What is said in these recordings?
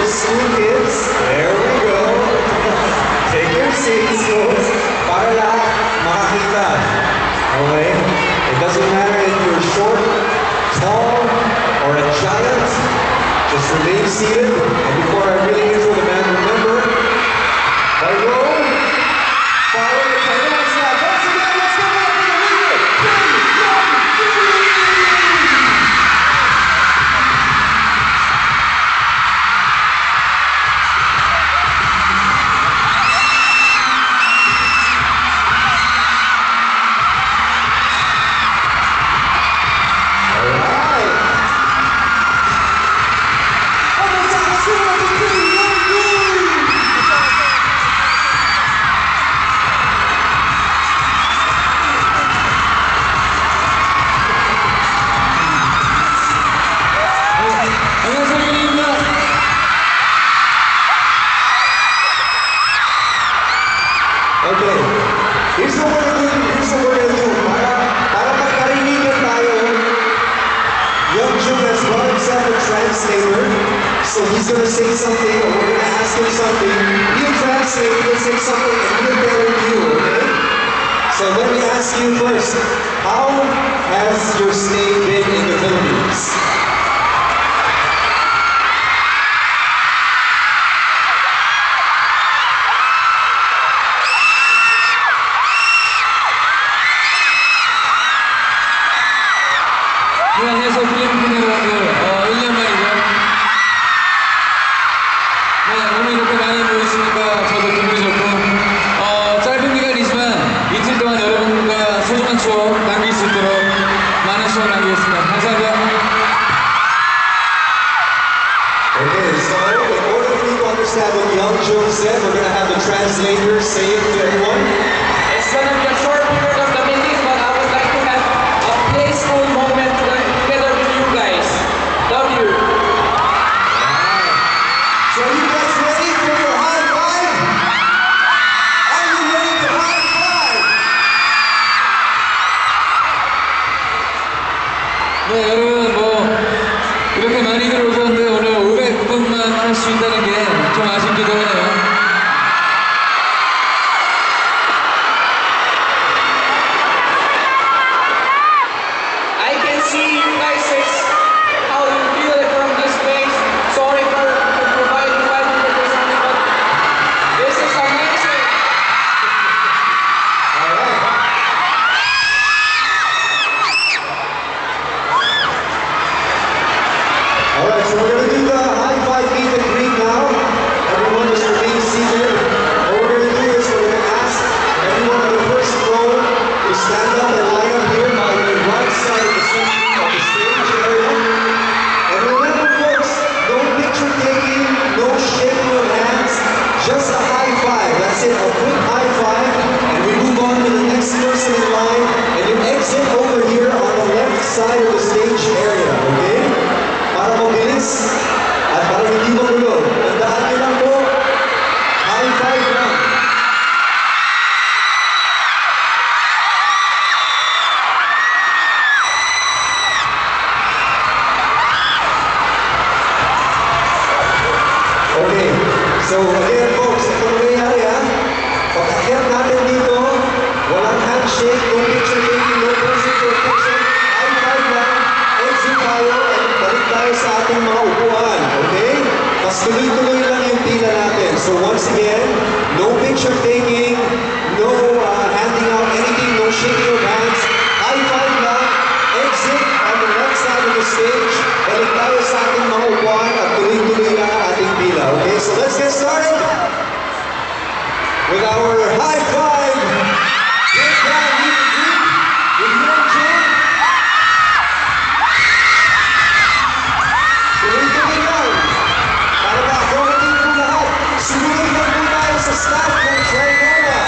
school kids. There we go. Take your seats, folks. Para lahat makakita. Okay? It doesn't matter if you're short, tall, or a giant. Just remain seated. And before I really intro the band, remember, by roll, follow the dance line. Once again, let's go back to the leader. 3, 1, 3. Okay, here's what we're gonna do. Para magkarinigan tayo, Young Jun has brought himself a translator. So he's gonna say something, or we're gonna ask him something. He'll translate, he'll say something, and he'll tell you, okay? So let me ask you first, how has your stay been in the Philippines? 네, 안녕하세요. 필리핀 여러분들. 1년 만이죠. 네, 오늘 이렇게 많이 모였으니까 저도 기분이 좋고, 짧은 기간이지만 이틀 동안 여러분과 소중한 추억 남길 수 있도록 많은 추억 남기겠습니다. 감사합니다. Okay, so in order for you to understand what Young Jun said, we're gonna have the translator say it to everyone. It's gonna be a short period of the meeting, but I would like to have a playful moment together with you guys. Love you. So you guys ready for your high five? Are you ready to high five? 네, 여러분 이렇게 많이들 오셨는데 오늘 500분만 할 수 있다는 게 좀 아쉽기도 해요. I can see you guys is how you feel it from this place. Sorry for providing 500%, but this is amazing. Alright, so we're gonna do the high five meet and greet now. Everyone just remain seated. What we're gonna do is we're gonna ask everyone on the first row to stand up and line up here by the right side of the stage area. And remember folks, no picture taking, no shaking of hands, just a high five. That's it, a quick high five. And we move on to the next person in line. And you exit over here on the left side of the stage area, okay? Para mabilis at para hindi magulo. Tandaan niyo lang po, high five lang. Okay, so again folks, ito nangyayari ha. Pag-akyat natin dito, walang handshake, no picture taking, no person for picture. High five lang, exit tayo, and balik tayo sa ating mga upuan, okay? Mas tuloy-tuloy lang yung pila natin. So once again, no picture taking, no handing out anything, no shaking of hands. High five lang, exit on the left side of the stage, balik tayo sa ating mga upuan at tuloy-tuloy lang ang ating pila, okay? So let's get started with our high five. Get down, meet and greet with Young Jun. Tuloy-tuloy lang. Para ma-accomodate po lahat, sumunod lang po tayo sa staff ng Trinoma.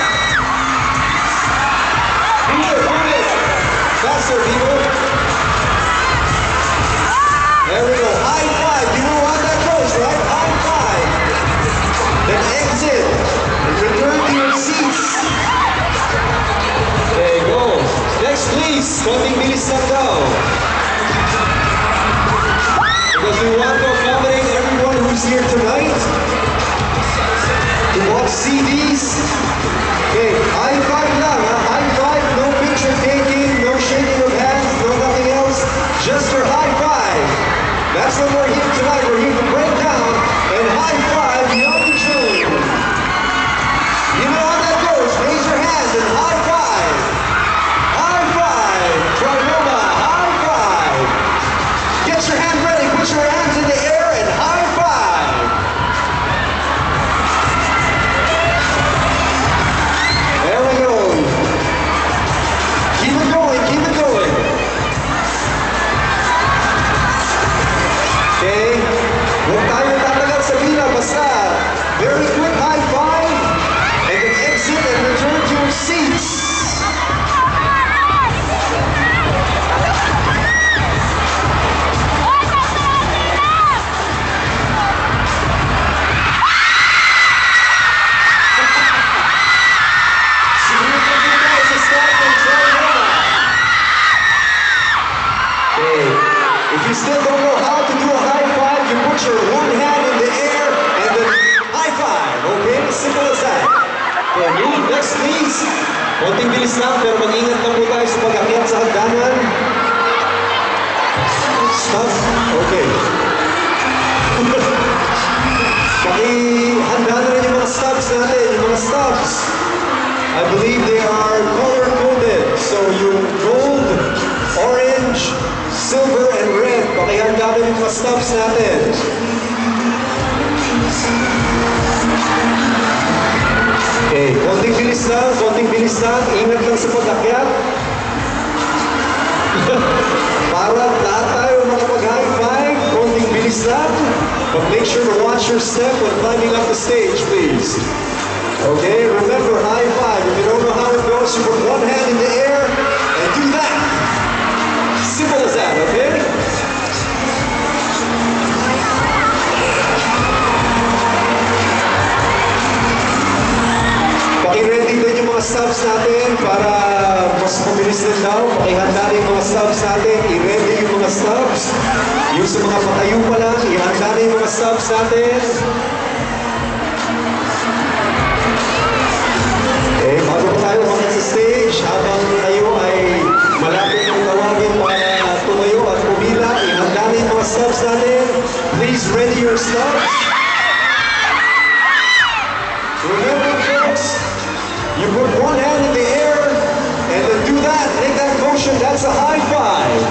please. Okay, high five lang, ha? High five, no picture taking, no shaking of hands, no nothing else. Just your high five. That's what we're here tonight. We're here to break down and high five Young June. You know how that goes. Raise your hands and high five. High five. Trinoma, high five. Get your hand ready. Put your hands in the air and high five. There we go. Keep it going. Keep it going. Okay? Huwag tayo tatagal sa pila. Basta very quick high five and then exit and return to your seats. If you still don't know how to do a high five, you put your one hand in the air and then high five. Okay? Simple as that. Okay, move. Next, please. Konting bilis lang, pero mag-ingat lang po tayo sa pag-akyat sa hagdanan. Stop. Okay. Pakihanda na rin yung mga stubs natin. Yung mga stubs, I believe they are color-coded. So yung gold, orange, silver, and red. Pakihanda na yung mga stubs natin. Okay, konting bilis lang, konting bilis lang. Ingat lang sa pag-akyat. Para lahat tayo makapag-high five, konting bilis lang. But make sure to watch your step when climbing up the stage, please. Okay, remember, high five. If you don't know how it goes, you put one hand in the air and do that. Simple as that, okay? Paki-ready din yung mga stubs natin para mas mabilis din daw. Pakihanda rin yung mga stubs natin. I-ready yung mga stubs. Yung sa mga patayo pa lang, ihanda rin yung mga stubs natin. Eh, bago pa tayo makit sa stage, habang tayo ay malapit ng tawagin para tumayo at pumila, ihanda rin yung mga stubs natin. Please ready your stubs. Remember, folks, you put one hand in the air and then do that. Make that motion. That's a high five.